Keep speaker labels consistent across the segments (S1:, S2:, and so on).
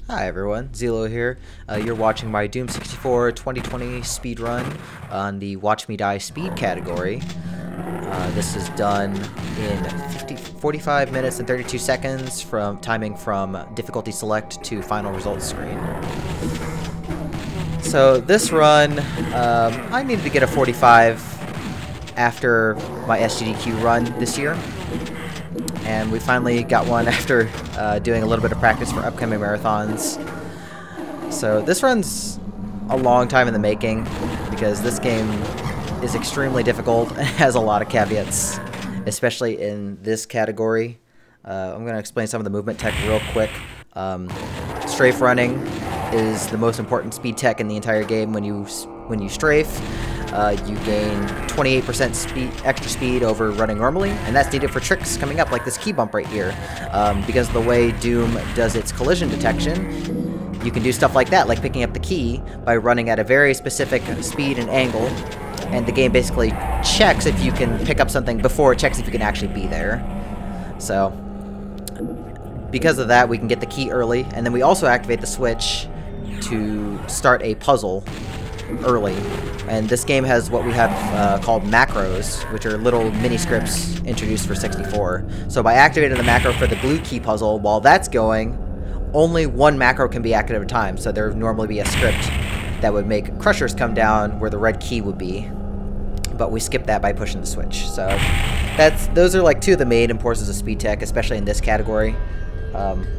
S1: Hi everyone, Zelo here. You're watching my Doom 64 2020 speedrun on the Watch Me Die speed category. This is done in 45 minutes and 32 seconds from timing from difficulty select to final results screen. So this run, I needed to get a 45 after my SGDQ run this year. And we finally got one after doing a little bit of practice for upcoming marathons. So this run's a long time in the making because this game is extremely difficult and has a lot of caveats, especially in this category. I'm going to explain some of the movement tech real quick. Strafe running is the most important speed tech in the entire game. When you strafe, you gain 28% extra speed over running normally, and that's needed for tricks coming up like this key bump right here. Because of the way Doom does its collision detection, you can do stuff like that, like picking up the key by running at a very specific speed and angle, and the game basically checks if you can pick up something before it checks if you can actually be there. So because of that, we can get the key early, and then we also activate the switch to start a puzzle early. And this game has what we have called macros, which are little mini scripts introduced for 64. So by activating the macro for the blue key puzzle, while that's going, only one macro can be activated at a time. So there would normally be a script that would make crushers come down where the red key would be, but we skip that by pushing the switch. So those are like two of the main importances of speed tech, especially in this category.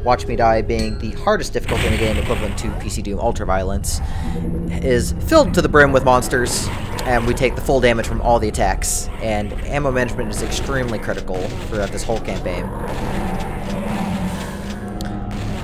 S1: Watch Me Die being the hardest difficulty in the game, equivalent to PC Doom Ultraviolence, is filled to the brim with monsters, and we take the full damage from all the attacks, and ammo management is extremely critical throughout this whole campaign.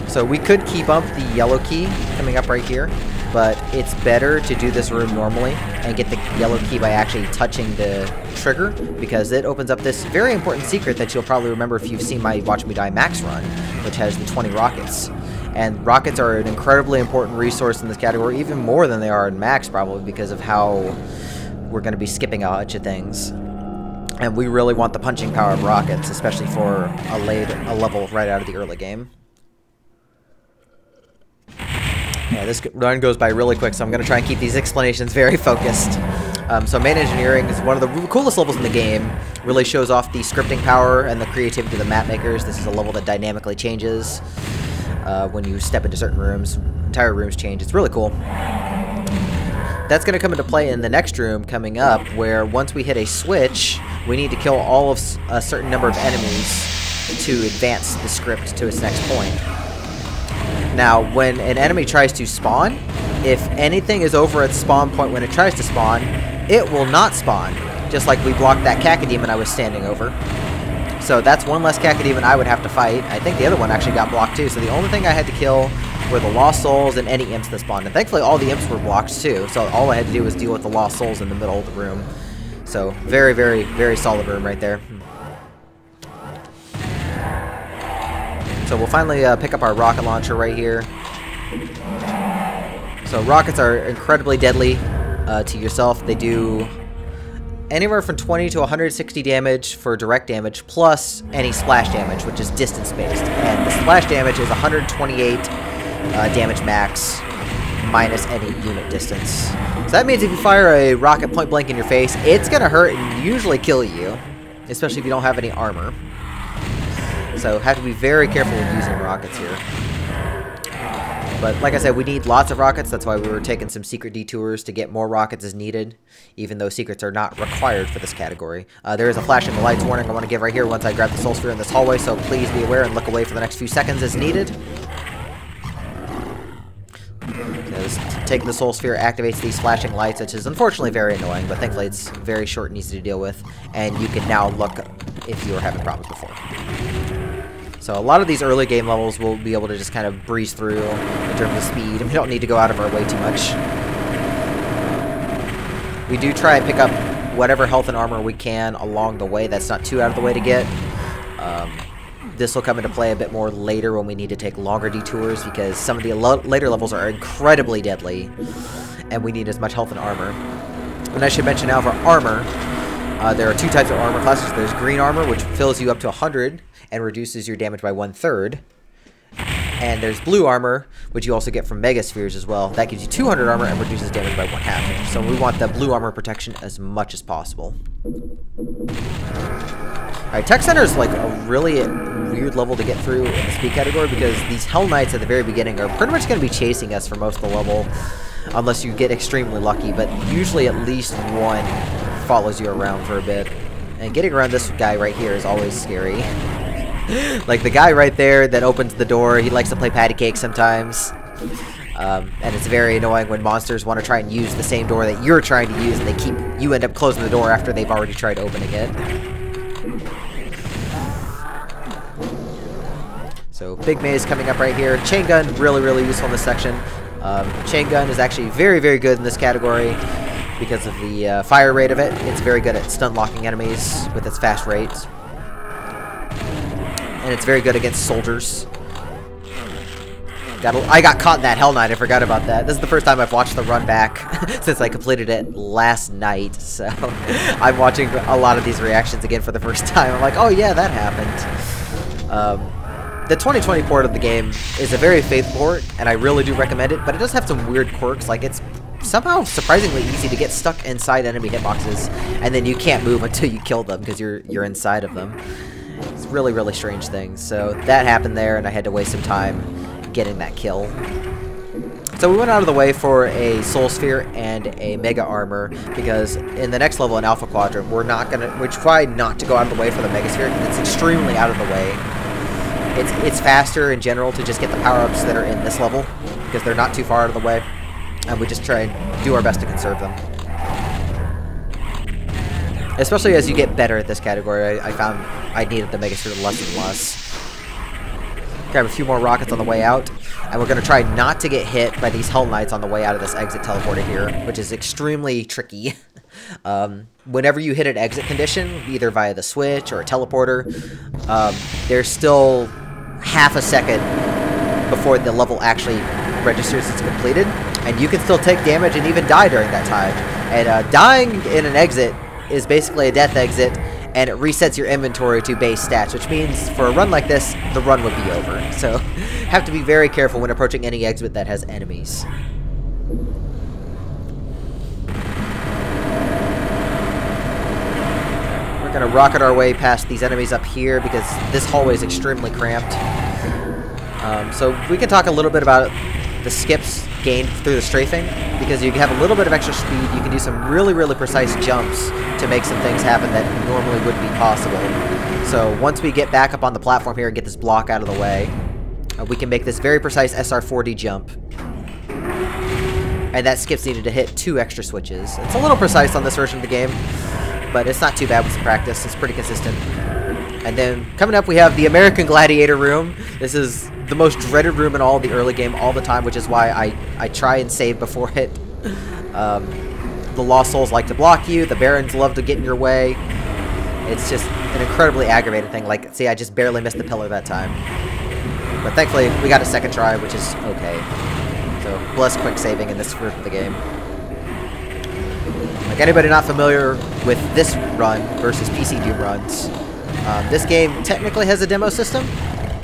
S1: So we could keep up the yellow key coming up right here, but it's better to do this room normally and get the yellow key by actually touching the trigger, because it opens up this very important secret that you'll probably remember if you've seen my Watch Me Die Max run, which has the 20 rockets. And rockets are an incredibly important resource in this category, even more than they are in Max probably, because of how we're going to be skipping a bunch of things. And we really want the punching power of rockets, especially for a level right out of the early game. Yeah, this run goes by really quick, so I'm going to try and keep these explanations very focused. So main engineering is one of the coolest levels in the game. Really shows off the scripting power and the creativity of the map makers. This is a level that dynamically changes when you step into certain rooms. Entire rooms change. It's really cool. That's going to come into play in the next room coming up, where once we hit a switch, we need to kill all of a certain number of enemies to advance the script to its next point. Now, when an enemy tries to spawn, if anything is over its spawn point when it tries to spawn, it will not spawn, just like we blocked that cacodemon I was standing over. So that's one less cacodemon I would have to fight. I think the other one actually got blocked too, so the only thing I had to kill were the lost souls and any imps that spawned. And thankfully all the imps were blocked too, so all I had to do was deal with the lost souls in the middle of the room. So very, very, very solid room right there. So we'll finally pick up our rocket launcher right here. So rockets are incredibly deadly to yourself. They do anywhere from 20 to 160 damage for direct damage, plus any splash damage, which is distance based. And the splash damage is 128 damage max, minus any unit distance. So that means if you fire a rocket point blank in your face, it's going to hurt and usually kill you, especially if you don't have any armor. So have to be very careful with using rockets here. But like I said, we need lots of rockets. That's why we were taking some secret detours to get more rockets as needed, even though secrets are not required for this category. There is a flashing the lights warning I want to give right here once I grab the soul sphere in this hallway, so please be aware and look away for the next few seconds as needed. Taking the soul sphere activates these flashing lights, which is unfortunately very annoying, but thankfully it's very short and easy to deal with, and you can now look if you were having problems before. So a lot of these early game levels we'll be able to just kind of breeze through in terms of speed, and we don't need to go out of our way too much. We do try and pick up whatever health and armor we can along the way. That's not too out of the way to get. This will come into play a bit more later when we need to take longer detours, because some of the later levels are incredibly deadly, and we need as much health and armor. And I should mention now for armor, there are two types of armor classes. There's green armor, which fills you up to 100 and reduces your damage by 1/3. And there's blue armor, which you also get from Mega Spheres as well. That gives you 200 armor and reduces damage by 1/2. So we want the blue armor protection as much as possible. Alright, Tech Center is like a really weird level to get through in the speed category because these Hell Knights at the very beginning are pretty much going to be chasing us for most of the level. Unless you get extremely lucky, but usually at least one follows you around for a bit. And getting around this guy right here is always scary. Like the guy right there that opens the door, he likes to play patty cake sometimes. And it's very annoying when monsters want to try and use the same door that you're trying to use, and you end up closing the door after they've already tried opening it. So big maze coming up right here. Chain gun, really useful in this section. Chain gun is actually very good in this category because of the fire rate of it. It's very good at stun locking enemies with its fast rates. And it's very good against soldiers. I got caught in that Hell Knight, I forgot about that. This is the first time I've watched the run back since I completed it last night. So I'm watching a lot of these reactions again for the first time. I'm like, oh yeah, that happened. The 2020 port of the game is a very faithful port, and I really do recommend it, but it does have some weird quirks, like it's somehow surprisingly easy to get stuck inside enemy hitboxes, and then you can't move until you kill them because you're inside of them. It's really strange things. So that happened there, and I had to waste some time getting that kill. So we went out of the way for a Soul Sphere and a Mega Armor, because in the next level in Alpha Quadrant, we try not to go out of the way for the Mega Sphere, because it's extremely out of the way. It's faster in general to just get the power-ups that are in this level, because they're not too far out of the way, and we just try and do our best to conserve them. Especially as you get better at this category, I found I needed the Mega Sphere less and less. Grab a few more rockets on the way out, and we're going to try not to get hit by these Hell Knights on the way out of this exit teleporter here, which is extremely tricky. Whenever you hit an exit condition, either via the switch or a teleporter, there's still half a second before the level actually registers it's completed, and you can still take damage and even die during that time. And dying in an exit is basically a death exit, and it resets your inventory to base stats, which means for a run like this, the run would be over. So have to be very careful when approaching any exit that has enemies. We're going to rocket our way past these enemies up here because this hallway is extremely cramped. So we can talk a little bit about the skips gained through the strafing, because you have a little bit of extra speed. You can do some really precise jumps to make some things happen that normally wouldn't be possible. So once we get back up on the platform here and get this block out of the way, we can make this very precise SR4D jump. And that skip's needed to hit 2 extra switches. It's a little precise on this version of the game, but it's not too bad with some practice. It's pretty consistent. And then coming up, we have the American Gladiator room. This is the most dreaded room in all the early game all the time, which is why I try and save before it. The Lost Souls like to block you. The Barons love to get in your way. It's just an incredibly aggravating thing. Like, see, I just barely missed the pillar that time. But thankfully, we got a second try, which is okay. So, bless quick saving in this version of the game. Like, anybody not familiar with this run versus PC Doom runs, this game technically has a demo system,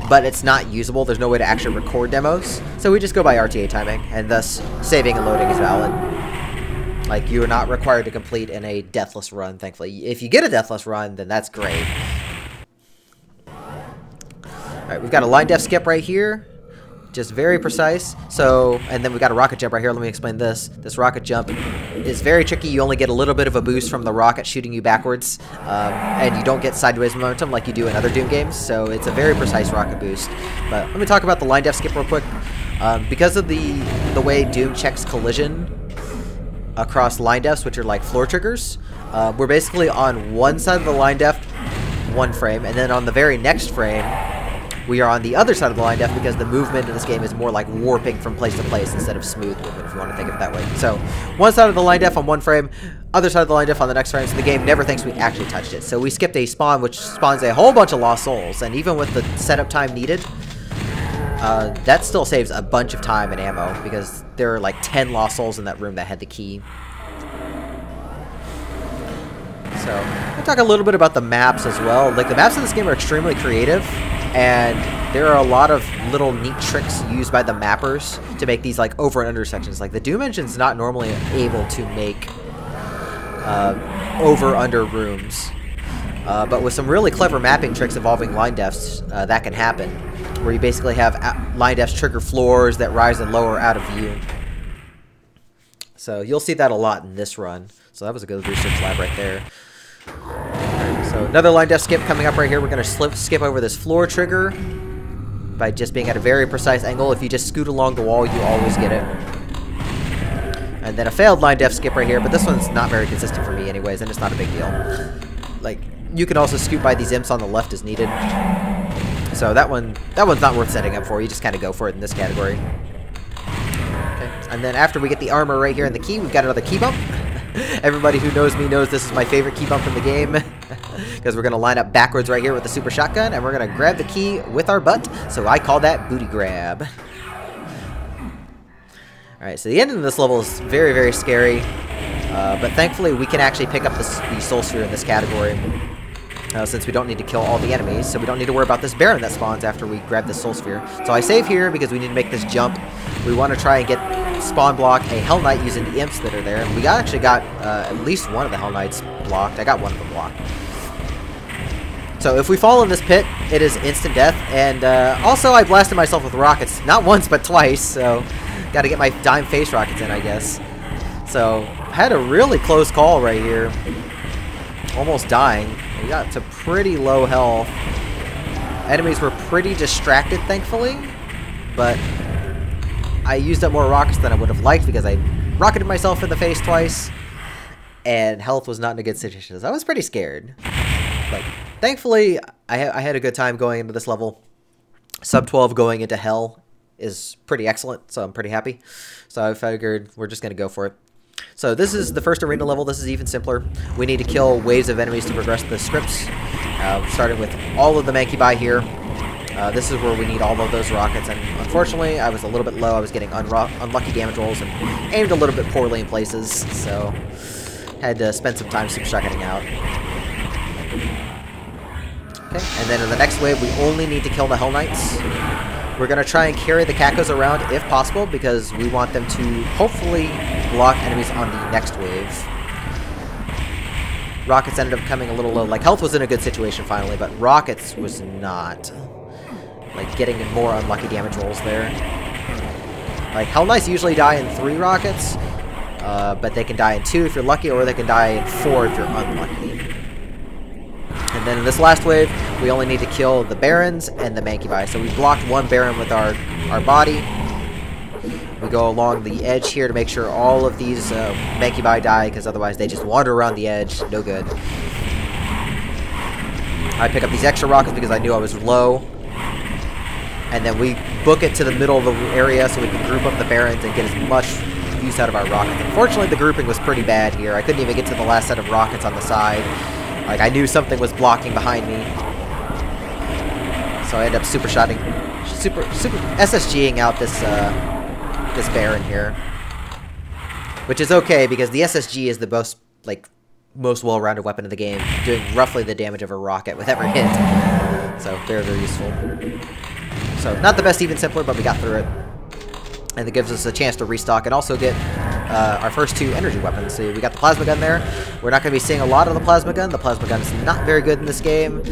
S1: but it's not usable. There's no way to actually record demos, so we just go by RTA timing, and thus saving and loading is valid. Like, you are not required to complete in a deathless run, thankfully. If you get a deathless run, then that's great. Alright, we've got a line def skip right here. Just very precise. So, and then we've got a rocket jump right here. Let me explain this. This rocket jump is very tricky. You only get a little bit of a boost from the rocket shooting you backwards, and you don't get sideways momentum like you do in other Doom games, so it's a very precise rocket boost. But let me talk about the line def skip real quick. Because of the way Doom checks collision across line defs, which are like floor triggers, we're basically on one side of the line def, one frame, and then on the very next frame, we are on the other side of the line def, because the movement in this game is more like warping from place to place instead of smooth movement, if you want to think of it that way. So, one side of the line def on one frame, other side of the line def on the next frame, so the game never thinks we actually touched it. So we skipped a spawn, which spawns a whole bunch of Lost Souls, and even with the setup time needed, that still saves a bunch of time and ammo, because there are like 10 Lost Souls in that room that had the key. So, I'll talk a little bit about the maps as well. Like, the maps in this game are extremely creative, and there are a lot of little neat tricks used by the mappers to make these like over and under sections. Like the Doom engine's not normally able to make over under rooms, but with some really clever mapping tricks involving line defs, that can happen, where you basically have line defs trigger floors that rise and lower out of view. So you'll see that a lot in this run. So that was a good research lab right there. So another line def skip coming up right here. We're going to skip over this floor trigger by just being at a very precise angle. If you just scoot along the wall, you always get it. And then a failed line def skip right here, but this one's not very consistent for me anyways, and it's not a big deal. Like, you can also scoot by these imps on the left as needed. So that one's not worth setting up for. You just kind of go for it in this category. Okay. And then after we get the armor right here in the key, we've got another key bump. Everybody who knows me knows this is my favorite key bump in the game. Because we're going to line up backwards right here with the super shotgun, and we're going to grab the key with our butt, so I call that booty grab. Alright, so the end of this level is very, very scary, but thankfully we can actually pick up the soul sphere in this category, since we don't need to kill all the enemies, so we don't need to worry about this Baron that spawns after we grab the soul sphere. So I save here because we need to make this jump. We want to try and get spawn block a Hell Knight using the imps that are there. We actually got at least one of the Hell Knights blocked. I got one of them blocked. So if we fall in this pit, it is instant death, and also I blasted myself with rockets, not once but twice, so got to get my dime face rockets in, I guess. So I had a really close call right here, almost dying. We got to pretty low health. Enemies were pretty distracted, thankfully, but I used up more rockets than I would have liked because I rocketed myself in the face twice, and health was not in a good situation. So I was pretty scared. But thankfully, I had a good time going into this level. Sub 12 going into hell is pretty excellent, so I'm pretty happy. So I figured we're just going to go for it. So this is the first arena level. This is even simpler. We need to kill waves of enemies to progress the scripts. Starting with all of the Mancubi here. This is where we need all of those rockets, and unfortunately I was a little bit low. I was getting unlucky damage rolls and aimed a little bit poorly in places, so had to spend some time super shotgunning out. Okay, and then in the next wave, we only need to kill the Hell Knights. We're going to try and carry the Cacos around if possible, because we want them to hopefully block enemies on the next wave. Rockets ended up coming a little low. Like, health was in a good situation finally, but rockets was not. Like, getting more unlucky damage rolls there. Like, Hell Knights usually die in 3 rockets, but they can die in 2 if you're lucky, or they can die in 4 if you're unlucky. And then in this last wave, we only need to kill the Barons and the Mancubi. So we blocked one Baron with our body. We go along the edge here to make sure all of these Mancubi die, because otherwise they just wander around the edge. No good. I pick up these extra rockets because I knew I was low. And then we book it to the middle of the area so we can group up the Barons and get as much use out of our rockets. Unfortunately, the grouping was pretty bad here. I couldn't even get to the last set of rockets on the side. Like, I knew something was blocking behind me. So I ended up super SSGing out this this Baron here. Which is okay, because the SSG is the most well-rounded weapon in the game, doing roughly the damage of a rocket with every hit. So very, very useful. So not the best even simpler, but we got through it. And it gives us a chance to restock and also get our first 2 energy weapons. So we got the plasma gun there. We're not going to be seeing a lot of the plasma gun. The plasma gun is not very good in this game,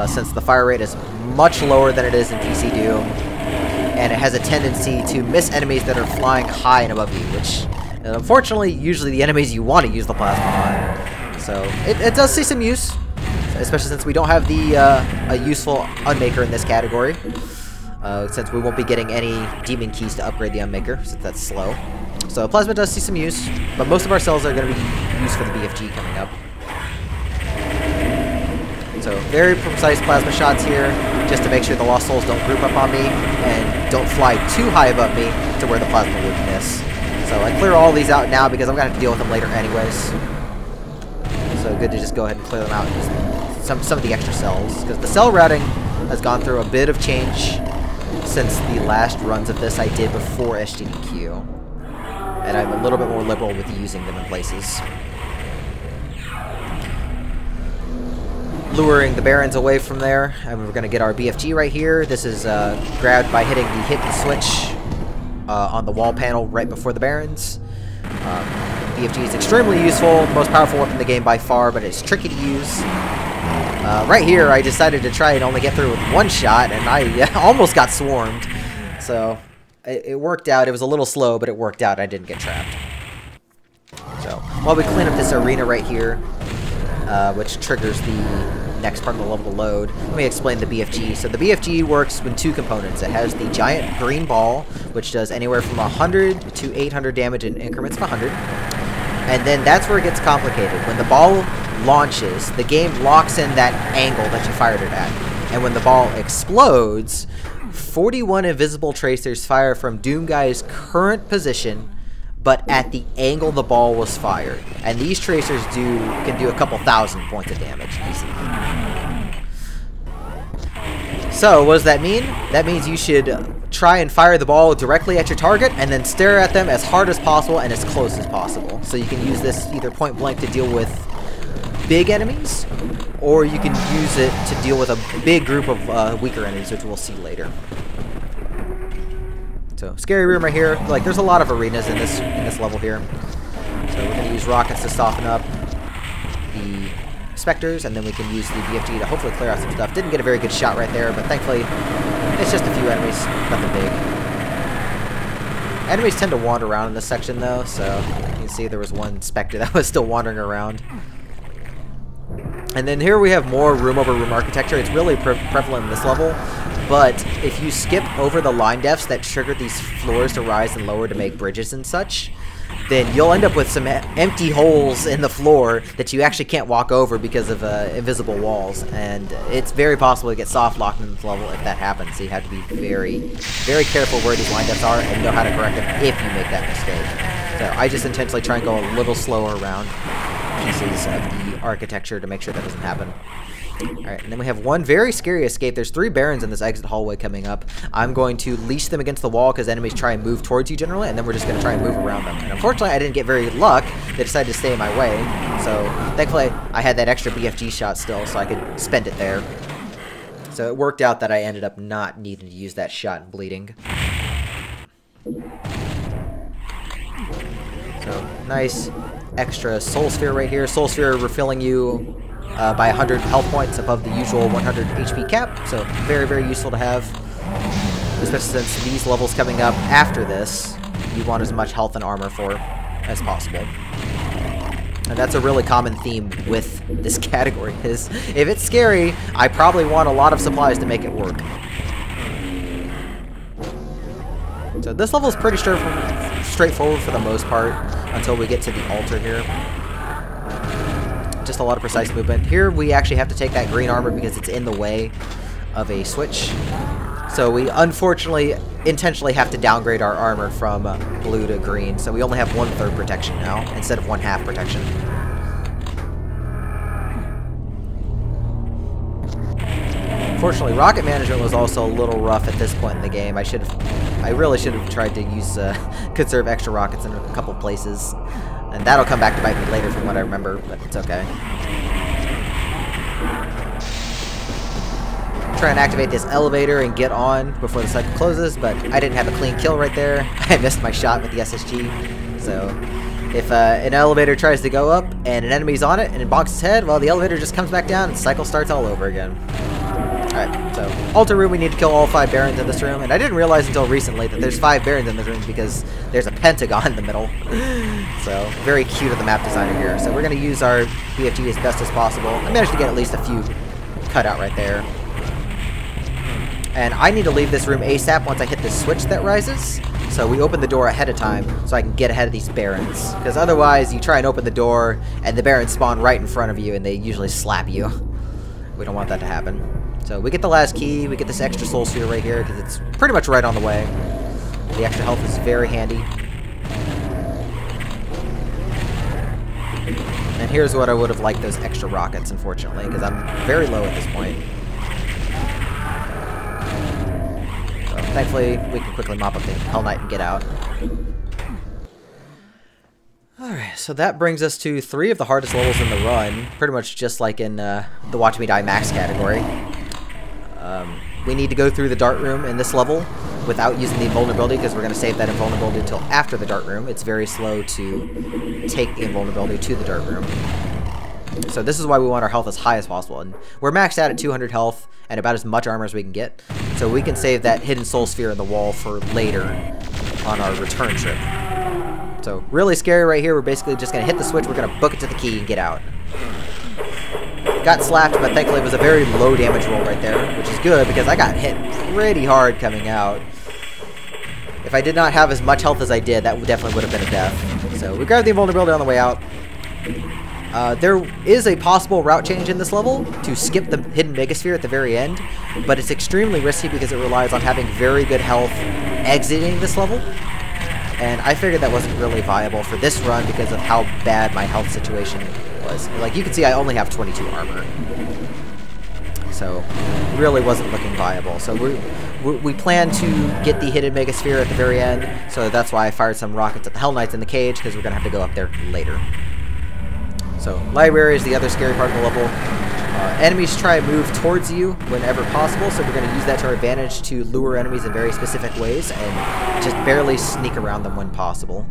S1: since the fire rate is much lower than it is in PC Doom, and it has a tendency to miss enemies that are flying high and above you, which, unfortunately, usually the enemies you want to use the plasma on. So it does see some use, especially since we don't have the a useful Unmaker in this category. Since we won't be getting any demon keys to upgrade the Unmaker, since that's slow. So plasma does see some use, but most of our cells are going to be used for the BFG coming up. So very precise plasma shots here, just to make sure the Lost Souls don't group up on me, and don't fly too high above me to where the plasma would miss. So I clear all these out now because I'm going to have to deal with them later anyways. So good to just go ahead and clear them out, and some of the extra cells, because the cell routing has gone through a bit of change since the last runs of this I did before SGDQ. And I'm a little bit more liberal with using them in places. luring the Barons away from there, and we're going to get our BFG right here. This is grabbed by hitting the hit and switch on the wall panel right before the Barons. BFG is extremely useful, the most powerful weapon in the game by far, but it's tricky to use. Right here, I decided to try and only get through with one shot, and I almost got swarmed. So it worked out. It was a little slow, but it worked out. I didn't get trapped. So while we clean up this arena right here, which triggers the next part of the level to load, let me explain the BFG. So the BFG works with two components. It has the giant green ball, which does anywhere from 100 to 800 damage in increments of 100. And then that's where it gets complicated. When the ball launches, the game locks in that angle that you fired it at. And when the ball explodes, 41 invisible tracers fire from Doomguy's current position, but at the angle the ball was fired. And these tracers can do a couple thousand points of damage easily. So, what does that mean? That means you should try and fire the ball directly at your target and then stare at them as hard as possible and as close as possible. So you can use this either point blank to deal with big enemies, or you can use it to deal with a big group of weaker enemies, which we'll see later. So, scary room right here. Like, there's a lot of arenas in this level here. So we're going to use rockets to soften up the specters, and then we can use the BFG to hopefully clear out some stuff. Didn't get a very good shot right there, but thankfully it's just a few enemies, nothing big. Enemies tend to wander around in this section though, so you can see there was one specter that was still wandering around. And then here we have more room over room architecture. It's really prevalent in this level, but if you skip over the line defs that trigger these floors to rise and lower to make bridges and such, then you'll end up with some empty holes in the floor that you actually can't walk over because of invisible walls. And it's very possible to get soft locked in this level if that happens. So you have to be very, very careful where these line defs are and know how to correct them if you make that mistake. So I just intentionally try and go a little slower around pieces of the architecture to make sure that doesn't happen. Alright, and then we have one very scary escape. There's 3 Barons in this exit hallway coming up. I'm going to leash them against the wall because enemies try and move towards you generally, and then we're just going to try and move around them. And unfortunately, I didn't get very luck. They decided to stay in my way. So, thankfully, I had that extra BFG shot still, so I could spend it there. So it worked out that I ended up not needing to use that shot and bleeding. So, nice extra Soul Sphere right here. Soul Sphere refilling you by 100 health points above the usual 100 HP cap, so very, very useful to have, especially since these levels coming up after this, you want as much health and armor for as possible. And that's a really common theme with this category, is if it's scary, I probably want a lot of supplies to make it work. So this level is pretty straightforward for the most part, until we get to the altar here. Just a lot of precise movement. Here we actually have to take that green armor because it's in the way of a switch. So we unfortunately intentionally have to downgrade our armor from blue to green. So we only have 1/3 protection now instead of 1/2 protection. Unfortunately, rocket management was also a little rough at this point in the game. I really should have tried to use conserve extra rockets in a couple places. And that'll come back to bite me later from what I remember, but it's okay. Try and activate this elevator and get on before the cycle closes, but I didn't have a clean kill right there. I missed my shot with the SSG. So if an elevator tries to go up and an enemy's on it and it bonks its head, well, the elevator just comes back down and the cycle starts all over again. Alright, so altar room, we need to kill all 5 Barons in this room, and I didn't realize until recently that there's 5 Barons in this room because there's a pentagon in the middle. So, very cute of the map designer here. So we're going to use our BFG as best as possible. I managed to get at least a few cut out right there. And I need to leave this room ASAP once I hit this switch that rises. So we open the door ahead of time so I can get ahead of these Barons. Because otherwise, you try and open the door and the Barons spawn right in front of you and they usually slap you. We don't want that to happen. So we get the last key, we get this extra Soul Sphere right here because it's pretty much right on the way. The extra health is very handy. And here's what I would have liked those extra rockets, unfortunately, because I'm very low at this point. So thankfully, we can quickly mop up the Hell Knight and get out. Alright, so that brings us to 3 of the hardest levels in the run, pretty much just like in the Watch Me Die Max category. We need to go through the dart room in this level without using the invulnerability, because we're going to save that invulnerability until after the dart room. It's very slow to take the invulnerability to the dart room. So this is why we want our health as high as possible. And we're maxed out at 200 health and about as much armor as we can get. So we can save that hidden soul sphere in the wall for later on our return trip. So really scary right here. We're basically just going to hit the switch. We're going to book it to the key and get out. Got slapped, but thankfully it was a very low damage roll right there, which is good because I got hit pretty hard coming out. If I did not have as much health as I did, that definitely would have been a death. So we grabbed the invulnerability on the way out. There is a possible route change in this level to skip the hidden megasphere at the very end, but it's extremely risky because it relies on having very good health exiting this level. And I figured that wasn't really viable for this run because of how bad my health situation was. Like you can see, I only have 22 armor. So really wasn't looking viable. So we plan to get the hidden megasphere at the very end. So that's why I fired some rockets at the Hell Knights in the cage, because we're going to have to go up there later. So library is the other scary part of the level. Enemies try and move towards you whenever possible, so we're going to use that to our advantage to lure enemies in very specific ways and just barely sneak around them when possible.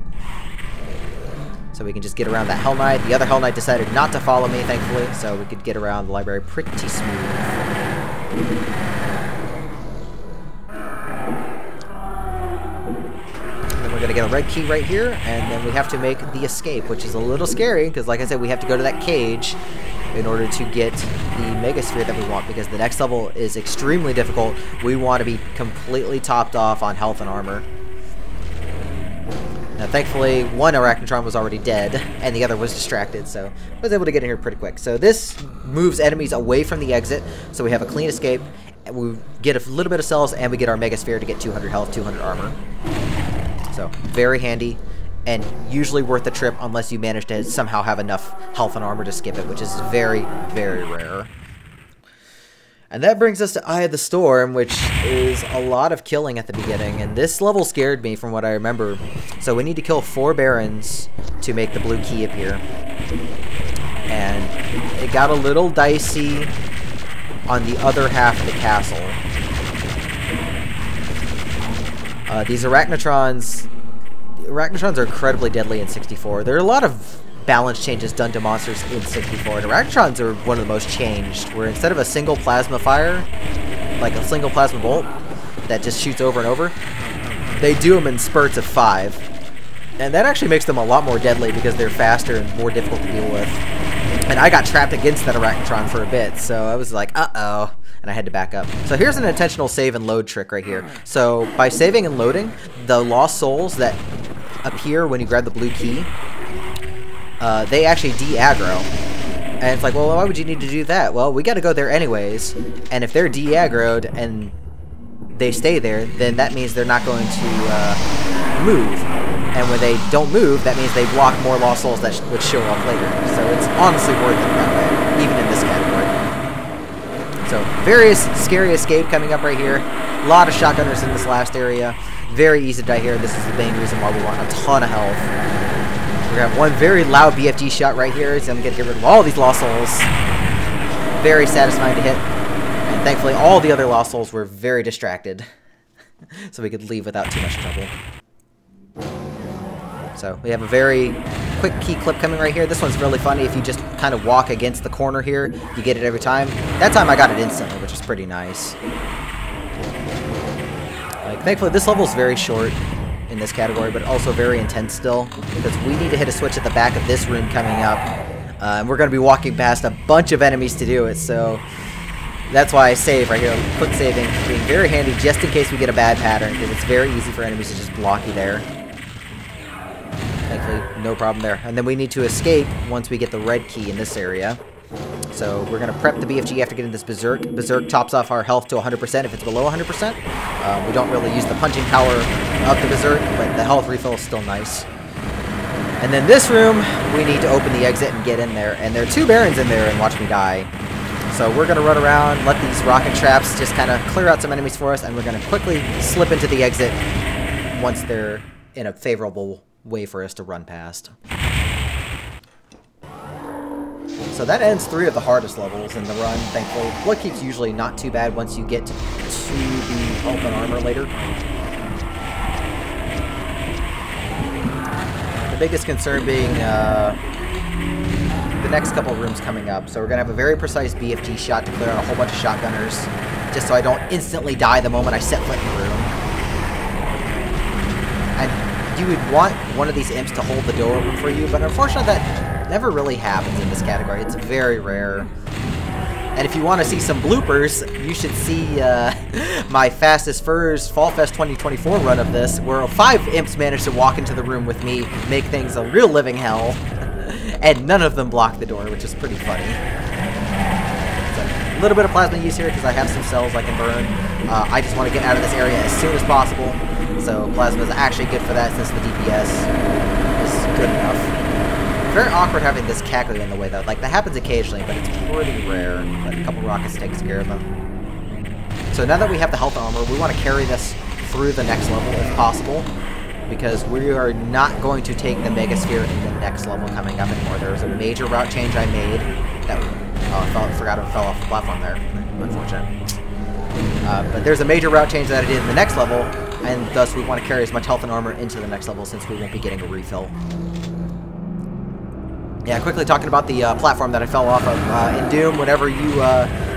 S1: So we can just get around that Hell Knight. The other Hell Knight decided not to follow me, thankfully, so we could get around the library pretty smooth. We're going to get a red key right here, and then we have to make the escape, which is a little scary, because like I said, we have to go to that cage in order to get the megasphere that we want, because the next level is extremely difficult. We want to be completely topped off on health and armor. Now, thankfully, one Arachnotron was already dead, and the other was distracted, so I was able to get in here pretty quick. So this moves enemies away from the exit, so we have a clean escape, and we get a little bit of cells, and we get our megasphere to get 200 health, 200 armor. So, very handy, and usually worth the trip unless you manage to somehow have enough health and armor to skip it, which is very, very rare. And that brings us to Eye of the Storm, which is a lot of killing at the beginning, and this level scared me from what I remember. So we need to kill 4 barons to make the blue key appear. And it got a little dicey on the other half of the castle. These Arachnotrons are incredibly deadly in 64. There are a lot of balance changes done to monsters in 64, and Arachnotrons are one of the most changed, where instead of a single plasma fire, like a single plasma bolt that just shoots over and over, they do them in spurts of 5. And that actually makes them a lot more deadly because they're faster and more difficult to deal with. And I got trapped against that Arachnotron for a bit, so I was like, uh-oh. And I had to back up. So here's an intentional save and load trick right here. So by saving and loading, the lost souls that appear when you grab the blue key, they actually de-aggro. And it's like, well, why would you need to do that? Well, we got to go there anyways. And if they're de-aggroed and they stay there, then that means they're not going to move. And when they don't move, that means they block more lost souls that would show up later. So it's honestly worth it that way, even in this category. So, very scary escape coming up right here. A lot of shotgunners in this last area. Very easy to die here. This is the main reason why we want a ton of health. We're going to have one very loud BFG shot right here, so I'm going to get rid of all these lost souls. Very satisfying to hit. And thankfully, all the other lost souls were very distracted. So we could leave without too much trouble. So, we have a very quick key clip coming right here. This one's really funny. If you just kind of walk against the corner here, you get it every time. That time I got it instantly, which is pretty nice. Like, thankfully, this level is very short in this category, but also very intense still, because we need to hit a switch at the back of this room coming up. And we're going to be walking past a bunch of enemies to do it, so that's why I save right here. Quick saving being very handy just in case we get a bad pattern, because it's very easy for enemies to just block you there. Thankfully, no problem there. And then we need to escape once we get the red key in this area. So we're going to prep the BFG after getting this Berserk. Berserk tops off our health to 100% if it's below 100%. We don't really use the punching power of the Berserk, but the health refill is still nice. And then this room, we need to open the exit and get in there. And there are 2 barons in there and Watch Me Die. So we're going to run around, let these rocket traps just kind of clear out some enemies for us, and we're going to quickly slip into the exit once they're in a favorable way for us to run past. So that ends 3 of the hardest levels in the run, thankfully. Bloodkeep's usually not too bad once you get to the health and armor later. The biggest concern being the next couple of rooms coming up. So we're going to have a very precise BFG shot to clear out a whole bunch of shotgunners, just so I don't instantly die the moment I set foot in the room. And you would want one of these imps to hold the door open for you, but unfortunately that never really happens in this category. It's very rare. And if you want to see some bloopers, you should see my Fastest Furs Fall Fest 2024 run of this, where 5 imps managed to walk into the room with me, make things a real living hell, and none of them blocked the door, which is pretty funny. So, a little bit of plasma use here because I have some cells I can burn. I just want to get out of this area as soon as possible, so plasma is actually good for that since the DPS is good enough. Very awkward having this cackle in the way, though. Like, that happens occasionally, but it's pretty rare. But a couple rockets takes care of them. So now that we have the health armor, we want to carry this through the next level if possible, because we are not going to take the Megasphere in the next level coming up anymore. There was a major route change I made that... Oh, I forgot it fell off the platform there. Unfortunate. But there's a major route change that I did in the next level, and thus we want to carry as much health and armor into the next level since we won't be getting a refill. Yeah, quickly talking about the platform that I fell off of. In Doom, whenever you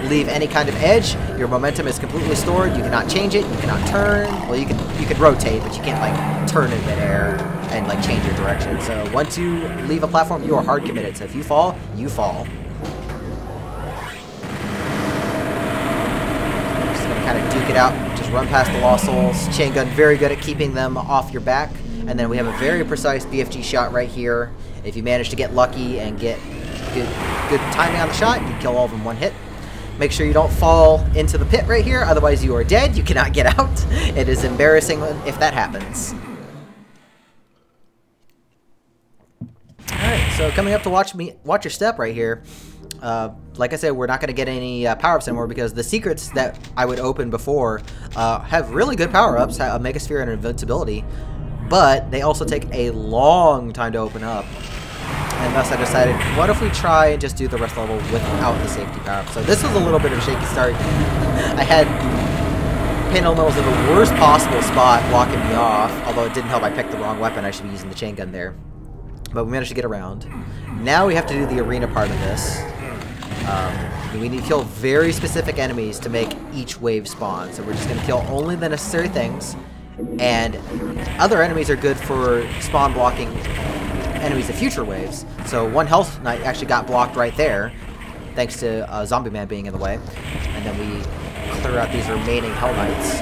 S1: leave any kind of edge, your momentum is completely stored. You cannot change it. You cannot turn. Well, you can rotate, but you can't, like, turn in midair and, like, change your direction. So once you leave a platform, you are hard committed. So if you fall, you fall. Just gonna kind of duke it out. Just run past the Lost Souls. Chain gun, very good at keeping them off your back. And then we have a very precise BFG shot right here. If you manage to get lucky and get good timing on the shot, you can kill all of them in one hit. Make sure you don't fall into the pit right here, otherwise you are dead. You cannot get out. It is embarrassing if that happens. Alright, so coming up to watch your step right here. Like I said, we're not going to get any power-ups anymore because the secrets that I would open before have really good power-ups, a Megasphere and invincibility. But they also take a long time to open up. And thus I decided, what if we try and just do the rest level without the safety power? So this was a little bit of a shaky start. I had Pain Elementals in the worst possible spot blocking me off. Although it didn't help I picked the wrong weapon. I should be using the chain gun there. But we managed to get around. Now we have to do the arena part of this. We need to kill very specific enemies to make each wave spawn. So we're just going to kill only the necessary things. And other enemies are good for spawn blocking enemies of future waves. So one Health Knight actually got blocked right there, thanks to Zombie Man being in the way. And then we clear out these remaining Hell Knights.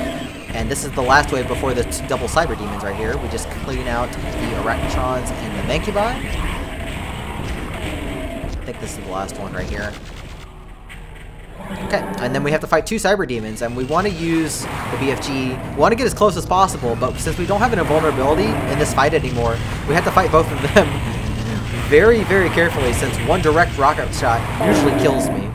S1: And this is the last wave before the double Cyber Demons right here. We just clean out the Arachnotrons and the Mancubi. I think this is the last one right here. Okay, and then we have to fight 2 Cyber Demons, and we want to use the BFG. We want to get as close as possible, but since we don't have an invulnerability in this fight anymore, we have to fight both of them very, very carefully, since one direct rocket shot usually kills me.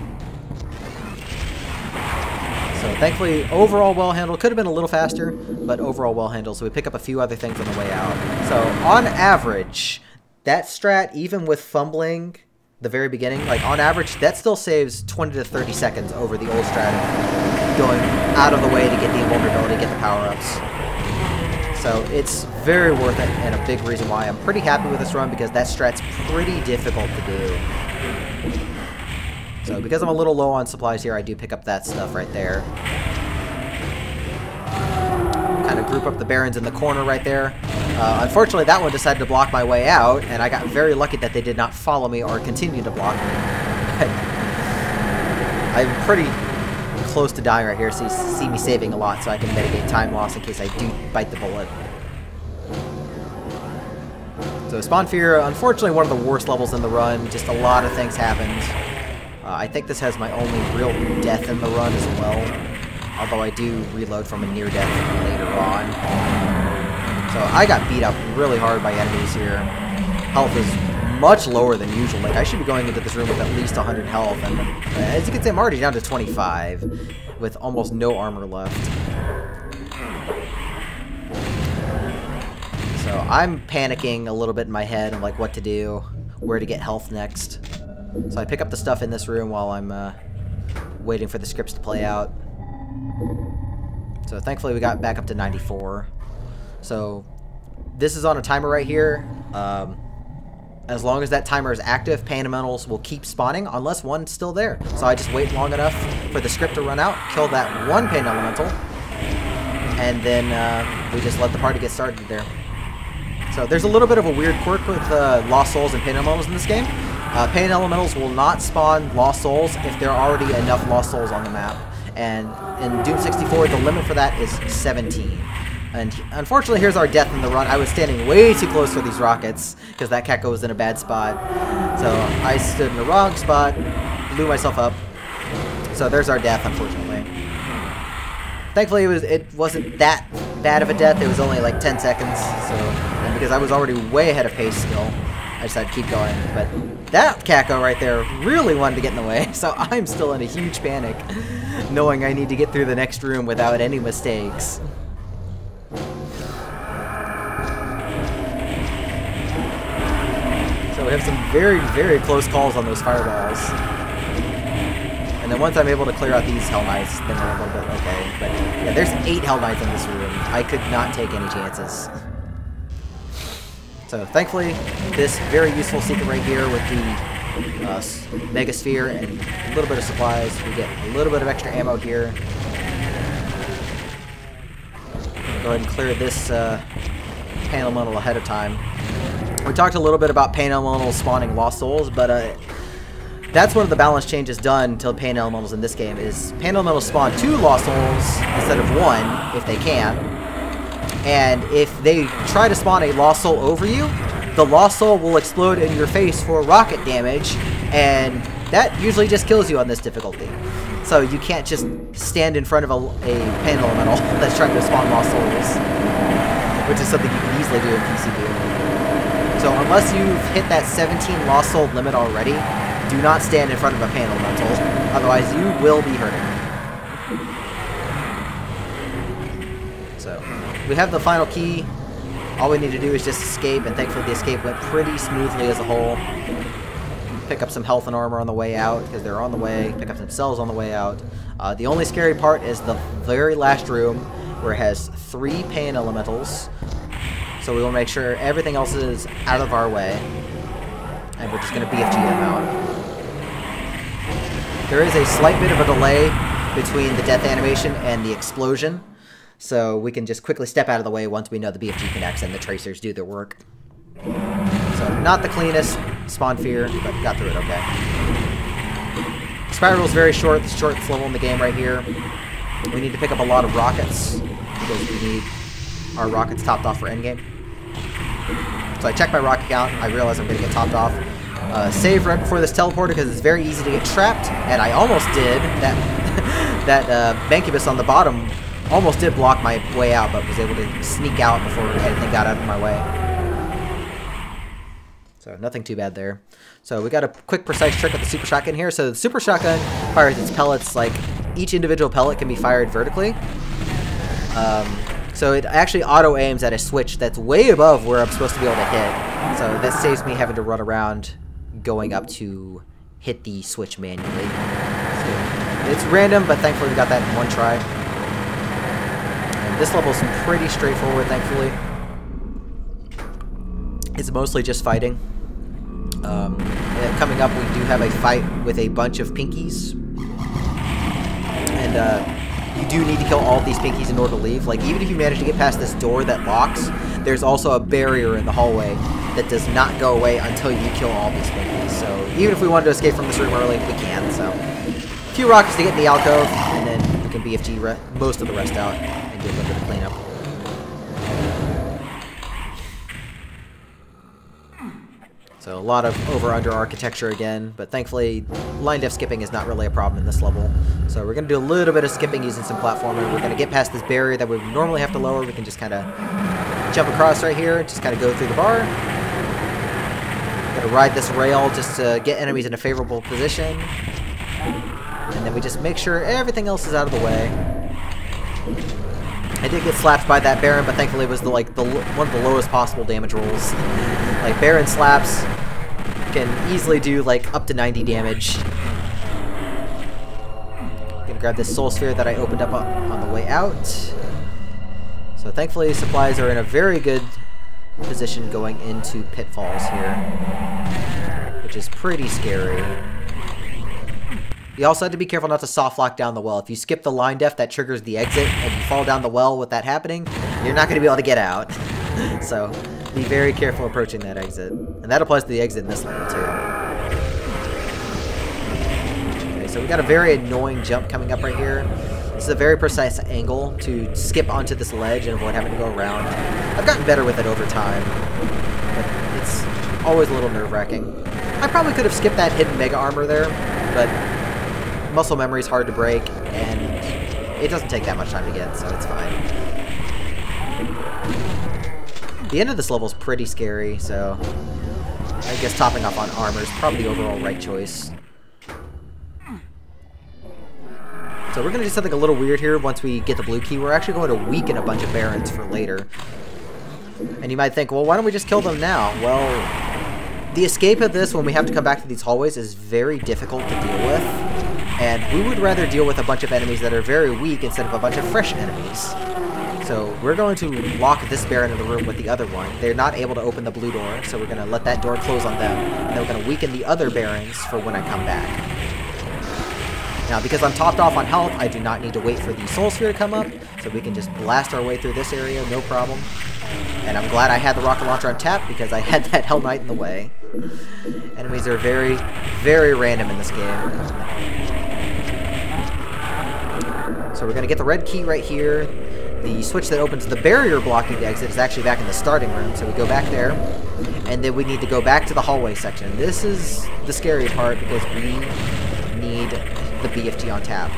S1: So thankfully, overall well handled. Could have been a little faster, but overall well handled, so we pick up a few other things on the way out. So on average, that strat, even with fumbling the very beginning, like on average, that still saves 20 to 30 seconds over the old strat of going out of the way to get the invulnerability, get the power-ups. So it's very worth it, and a big reason why I'm pretty happy with this run, because that strat's pretty difficult to do. So because I'm a little low on supplies here, I do pick up that stuff right there. Kind of group up the Barons in the corner right there. Unfortunately, that one decided to block my way out, and I got very lucky that they did not follow me or continue to block me. I'm pretty close to dying right here, so you see me saving a lot so I can mitigate time loss in case I do bite the bullet. So Spawn Fear, unfortunately one of the worst levels in the run. Just a lot of things happened. I think this has my only real death in the run as well, although I do reload from a near death later on. So I got beat up really hard by enemies here. Health is much lower than usual. Like, I should be going into this room with at least 100 health, and as you can see, I'm already down to 25 with almost no armor left. So I'm panicking a little bit in my head. I'm like, what to do, where to get health next. So I pick up the stuff in this room while I'm waiting for the scripts to play out. So thankfully we got back up to 94. So this is on a timer right here. As long as that timer is active, pain elementals will keep spawning unless one's still there. So I just wait long enough for the script to run out, kill that one pain elemental, and then we just let the party get started there. So there's a little bit of a weird quirk with Lost Souls and pain elementals in this game. Pain elementals will not spawn Lost Souls if there are already enough Lost Souls on the map. And in Doom 64, the limit for that is 17. And unfortunately, here's our death in the run. I was standing way too close for these rockets because that Keko was in a bad spot. So I stood in the wrong spot, blew myself up. So there's our death, unfortunately. Thankfully, it wasn't that bad of a death. It was only like 10 seconds. So, and because I was already way ahead of pace still, I just had to keep going. But that Keko right there really wanted to get in the way. So I'm still in a huge panic, knowing I need to get through the next room without any mistakes. So we have some very, very close calls on those fireballs. And then once I'm able to clear out these Hell Knights, then we're a little bit okay. But yeah, there's 8 Hell Knights in this room. I could not take any chances. So thankfully, this very useful secret right here with the Mega Sphere and a little bit of supplies, we get a little bit of extra ammo here. Go ahead and clear this pain elemental ahead of time. We talked a little bit about pain elementals spawning Lost Souls, but that's one of the balance changes done to pain elementals in this game. Is pain elementals spawn 2 Lost Souls instead of 1 if they can, and if they try to spawn a Lost Soul over you, the Lost Soul will explode in your face for rocket damage, and that usually just kills you on this difficulty. So you can't just stand in front of a pain elemental that's trying to spawn Lost Souls, which is something you can easily do in PCB. So unless you've hit that 17 Lost Soul limit already, do not stand in front of a pain elemental, otherwise you will be hurting. So we have the final key. All we need to do is just escape, and thankfully the escape went pretty smoothly as a whole. Pick up some health and armor on the way out, because they're on the way. Pick up some cells on the way out. The only scary part is the very last room, where it has 3 pain elementals. So we will make sure everything else is out of our way. And we're just going to BFG them out. There is a slight bit of a delay between the death animation and the explosion. So we can just quickly step out of the way once we know the BFG connects and the tracers do their work. So not the cleanest spawn fear, but got through it okay. Spiral is very short, the shortest level in the game right here. We need to pick up a lot of rockets because we need our rockets topped off for endgame. So I check my rocket count, I realize I'm going to get topped off. Save right before this teleporter because it's very easy to get trapped, and I almost did. That Bancubus on the bottom almost did block my way out, but was able to sneak out before anything got out of my way. So nothing too bad there. So we got a quick precise trick with the Super Shotgun here. So the Super Shotgun fires its pellets, like each individual pellet can be fired vertically. So it actually auto-aims at a switch that's way above where I'm supposed to be able to hit. So this saves me having to run around going up to hit the switch manually. So it's random, but thankfully we got that in one try. And this level's pretty straightforward, thankfully. It's mostly just fighting. Coming up, we do have a fight with a bunch of pinkies. And you do need to kill all of these pinkies in order to leave. Like, even if you manage to get past this door that locks, there's also a barrier in the hallway that does not go away until you kill all these pinkies. So even if we wanted to escape from this room early, we can. So a few rockets to get in the alcove, and then we can BFG most of the rest out and do a little bit of cleanup. So a lot of over-under architecture again, but thankfully line def skipping is not really a problem in this level. So we're going to do a little bit of skipping using some platforming. We're going to get past this barrier that we would normally have to lower. We can just kind of jump across right here, just kind of go through the bar. Going to ride this rail just to get enemies in a favorable position. And then we just make sure everything else is out of the way. I did get slapped by that Baron, but thankfully it was one of the lowest possible damage rolls. Like, Baron slaps can easily do like up to 90 damage. Gonna grab this soul sphere that I opened up on the way out. So thankfully supplies are in a very good position going into pitfalls here, which is pretty scary. You also have to be careful not to soft lock down the well. If you skip the line def, that triggers the exit, and you fall down the well with that happening, you're not going to be able to get out. So be very careful approaching that exit. And that applies to the exit in this level too. Okay, so we got a very annoying jump coming up right here. This is a very precise angle to skip onto this ledge and avoid having to go around. I've gotten better with it over time, but it's always a little nerve-wracking. I probably could have skipped that hidden mega armor there, but muscle memory is hard to break, and it doesn't take that much time to get, so it's fine. The end of this level is pretty scary, so I guess topping off on armor is probably the overall right choice. So we're going to do something a little weird here once we get the blue key. We're actually going to weaken a bunch of barons for later. And you might think, well, why don't we just kill them now? Well, the escape of this when we have to come back to these hallways is very difficult to deal with. And we would rather deal with a bunch of enemies that are very weak instead of a bunch of fresh enemies. So we're going to lock this baron in the room with the other one. They're not able to open the blue door, so we're going to let that door close on them. And then we're going to weaken the other barons for when I come back. Now, because I'm topped off on health, I do not need to wait for the soul sphere to come up, so we can just blast our way through this area, no problem. And I'm glad I had the rocket launcher on tap, because I had that Hell Knight in the way. Enemies are very, very random in this game. So we're going to get the red key right here. The switch that opens the barrier blocking the exit is actually back in the starting room, so we go back there. And then we need to go back to the hallway section. This is the scary part, because we need the BFG on tap.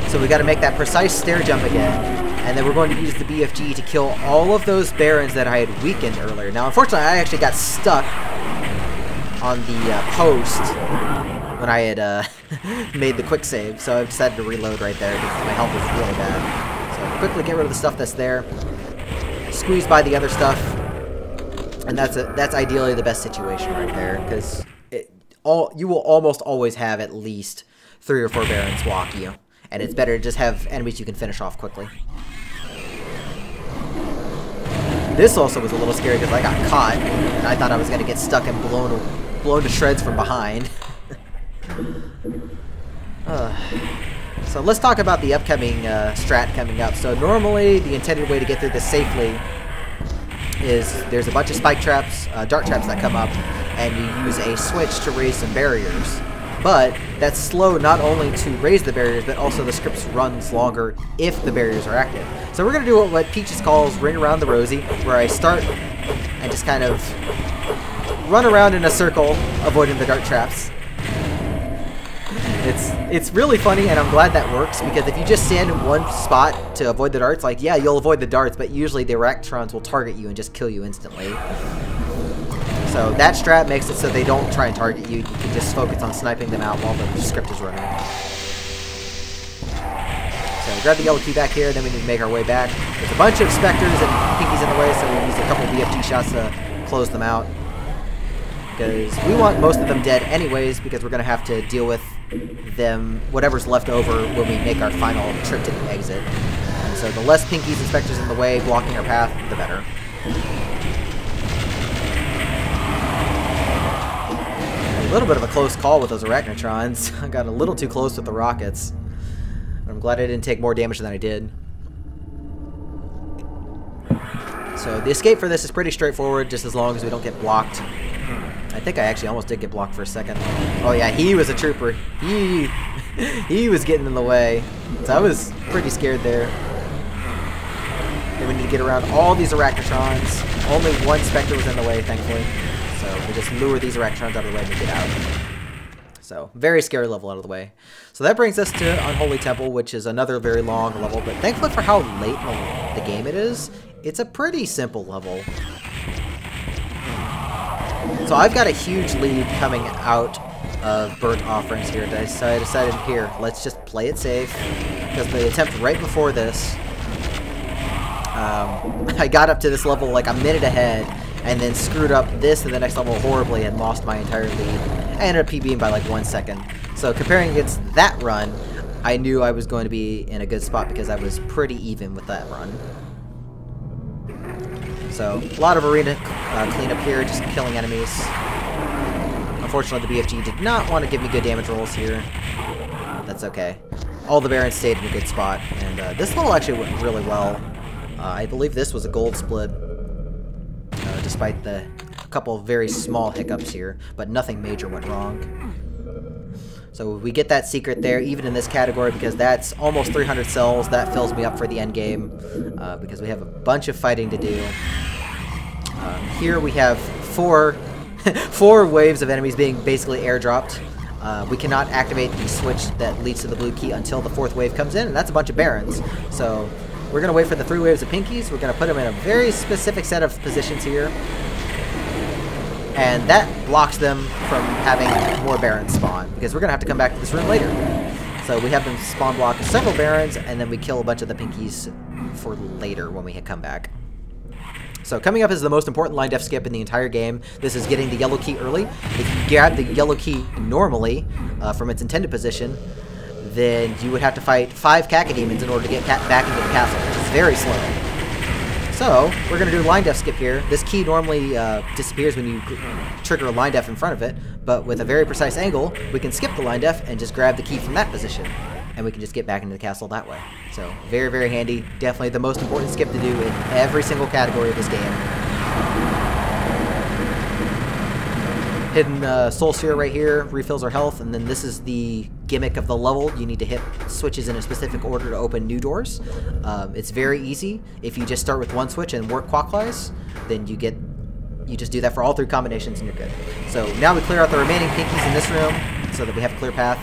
S1: So we got to make that precise stair jump again, and then we're going to use the BFG to kill all of those barons that I had weakened earlier. Now, unfortunately, I actually got stuck on the post when I had made the quick save, so I decided to reload right there because my health was really bad. So quickly get rid of the stuff that's there, squeeze by the other stuff, and that's ideally the best situation right there, because you will almost always have at least 3 or 4 barons block you, and it's better to just have enemies you can finish off quickly. This also was a little scary because I got caught, and I thought I was going to get stuck and blown to shreds from behind. So let's talk about the upcoming strat coming up. So normally the intended way to get through this safely is there's a bunch of spike traps, dart traps that come up, and you use a switch to raise some barriers. But that's slow not only to raise the barriers, but also the script runs longer if the barriers are active. So we're going to do what Peaches calls Ring Around the Rosie, where I start and just kind of run around in a circle, avoiding the dart traps. It's really funny, and I'm glad that works, because if you just stand in one spot to avoid the darts, like, yeah, you'll avoid the darts, but usually the Erectrons will target you and just kill you instantly. So that strat makes it so they don't try and target you. You can just focus on sniping them out while the script is running. So grab the yellow key back here, then we need to make our way back. There's a bunch of Spectres and Pinkies in the way, so we use a couple of BFG shots to close them out. Because we want most of them dead anyways, because we're going to have to deal with them, whatever's left over, when we make our final trip to the exit. And so the less Pinkies and Spectres in the way, blocking our path, the better. A little bit of a close call with those Arachnotrons. I got a little too close with the rockets. I'm glad I didn't take more damage than I did. So the escape for this is pretty straightforward, just as long as we don't get blocked. I think I actually almost did get blocked for a second. Oh yeah, he was a trooper. He was getting in the way. So I was pretty scared there. Then we need to get around all these Arachnotrons. Only one Spectre was in the way, thankfully. So we just lure these Arachnotrons out of the way and get out. So, very scary level out of the way. So that brings us to Unholy Temple, which is another very long level, but thankfully for how late in the game it is, it's a pretty simple level. So I've got a huge lead coming out of Burnt Offerings here. So I decided, here, let's just play it safe, because the attempt right before this, I got up to this level like a minute ahead, and then screwed up this in the next level horribly and lost my entire lead. I ended up PBing by like 1 second. So comparing against that run, I knew I was going to be in a good spot because I was pretty even with that run. So a lot of arena cleanup here, just killing enemies. Unfortunately, the BFG did not want to give me good damage rolls here. That's okay. All the Barons stayed in a good spot, and this level actually went really well. I believe this was a gold split, despite a couple of very small hiccups here, but nothing major went wrong. So we get that secret there, even in this category, because that's almost 300 cells. That fills me up for the end game, because we have a bunch of fighting to do. Here we have four waves of enemies being basically airdropped. We cannot activate the switch that leads to the blue key until the 4th wave comes in, and that's a bunch of Barons. So we're going to wait for the 3 waves of pinkies. We're going to put them in a very specific set of positions here, and that blocks them from having more Barons spawn, because we're going to have to come back to this room later. So we have them spawn block several Barons, and then we kill a bunch of the pinkies for later when we come back. So coming up is the most important line def skip in the entire game. This is getting the yellow key early. If you grab the yellow key normally from its intended position, then you would have to fight 5 Cacodemons in order to get back into the castle, which is very slow. So we're going to do a line def skip here. This key normally disappears when you trigger a line def in front of it, but with a very precise angle, we can skip the line def and just grab the key from that position, and we can just get back into the castle that way. So very, very handy. Definitely the most important skip to do in every single category of this game. Hidden Soul Sphere right here refills our health, and then this is the gimmick of the level. You need to hit switches in a specific order to open new doors. It's very easy. If you just start with one switch and work clockwise, then you just do that for all 3 combinations and you're good. So now we clear out the remaining pinkies in this room so that we have a clear path.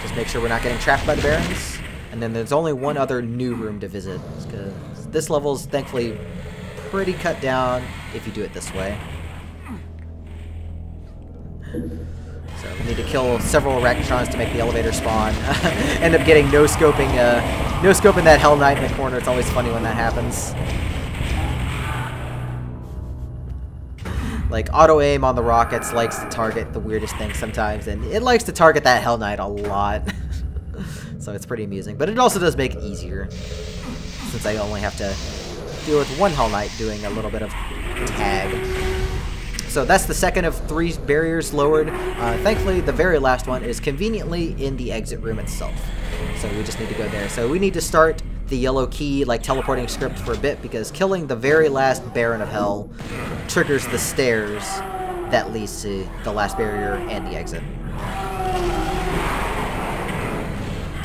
S1: Just make sure we're not getting trapped by the Barons. And then there's only one other new room to visit, because this level's thankfully pretty cut down if you do it this way. So we need to kill several Arachnotrons to make the elevator spawn. End up getting no-scoping that Hell Knight in the corner. It's always funny when that happens. Like, auto-aim on the rockets likes to target the weirdest things sometimes, and it likes to target that Hell Knight a lot. So it's pretty amusing. But it also does make it easier, since I only have to deal with one Hell Knight doing a little bit of tag. So that's the second of 3 barriers lowered. Thankfully, the very last one is conveniently in the exit room itself. So we just need to go there. So we need to start the yellow key, like, teleporting script for a bit, because killing the very last Baron of Hell triggers the stairs that leads to the last barrier and the exit.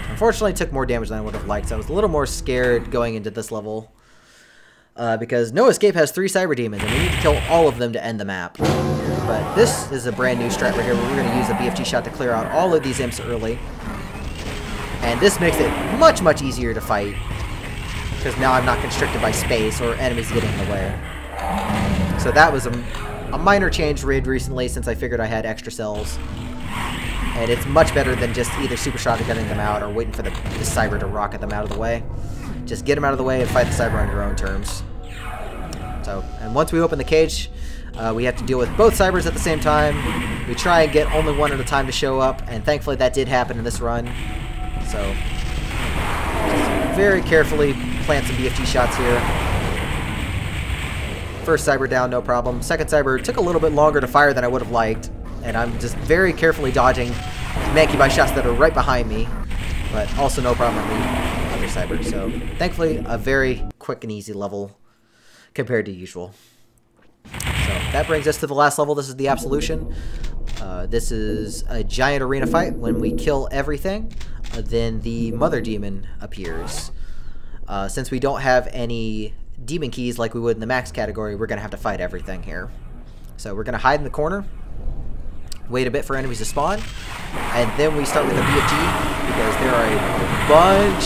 S1: Unfortunately, it took more damage than I would have liked, so I was a little more scared going into this level. Because No Escape has 3 Cyber Demons, and we need to kill all of them to end the map. But this is a brand new strat right here, where we're going to use a BFG shot to clear out all of these imps early. And this makes it much, much easier to fight, because now I'm not constricted by space or enemies getting in the way. So that was a minor change recently, since I figured I had extra cells. And it's much better than just either super shotgunning them out or waiting for the Cyber to rocket them out of the way. Just get them out of the way and fight the Cyber on your own terms. So, and once we open the cage, we have to deal with both Cybers at the same time. We try and get only one at a time to show up, and thankfully that did happen in this run. So, just very carefully plant some BFG shots here. First Cyber down, no problem. Second Cyber took a little bit longer to fire than I would have liked, and I'm just very carefully dodging Manky shots that are right behind me, but also no problem on the other Cyber. So, thankfully, a very quick and easy level compared to usual. So, that brings us to the last level. This is the Absolution. This is a giant arena fight. When we kill everything, then the Mother Demon appears. Since we don't have any demon keys like we would in the max category, we're going to have to fight everything here. So we're going to hide in the corner, wait a bit for enemies to spawn, and then we start with a BFG, because there are a bunch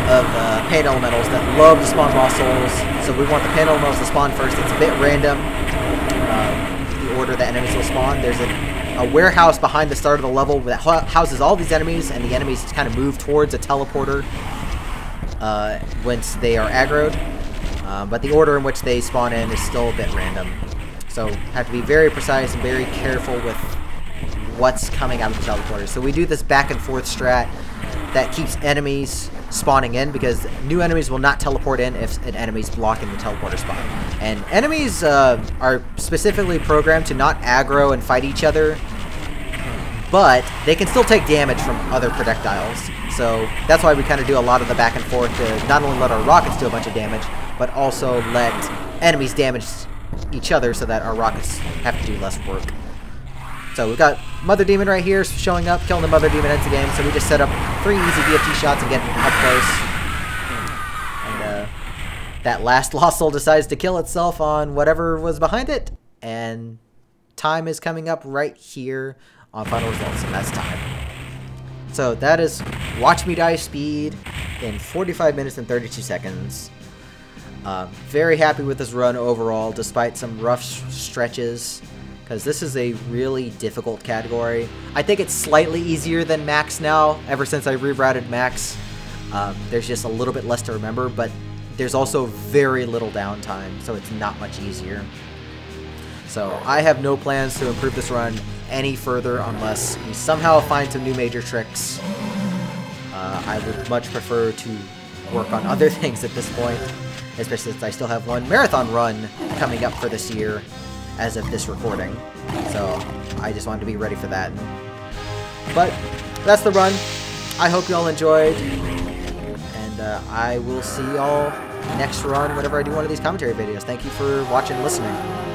S1: of pain elementals that love to spawn lost souls. So we want the pain elementals to spawn first. It's a bit random, the order that enemies will spawn. There's a warehouse behind the start of the level that houses all these enemies, and the enemies kind of move towards a teleporter once they are aggroed. But the order in which they spawn in is still a bit random. So have to be very precise and very careful with what's coming out of the teleporters. So we do this back and forth strat that keeps enemies spawning in, because new enemies will not teleport in if an enemy's blocking the teleporter spot. And enemies are specifically programmed to not aggro and fight each other, but they can still take damage from other projectiles. So that's why we kind of do a lot of the back and forth to not only let our rockets do a bunch of damage, but also let enemies damage each other so that our rockets have to do less work. So we've got Mother Demon right here showing up, killing the Mother Demon ends the game. So we just set up 3 easy BFT shots and get up close. And that last Lost Soul decides to kill itself on whatever was behind it. And time is coming up right here on final results, and that's time. So that is Watch Me Die Speed in 45 minutes and 32 seconds. Very happy with this run overall, despite some rough stretches, because this is a really difficult category. I think it's slightly easier than Max now, ever since I rerouted Max. There's just a little bit less to remember, but there's also very little downtime, so it's not much easier. So I have no plans to improve this run any further unless we somehow find some new major tricks. I would much prefer to work on other things at this point, especially since I still have one marathon run coming up for this year as of this recording. So I just wanted to be ready for that. But that's the run. I hope you all enjoyed, and I will see y'all next run whenever I do one of these commentary videos. Thank you for watching and listening.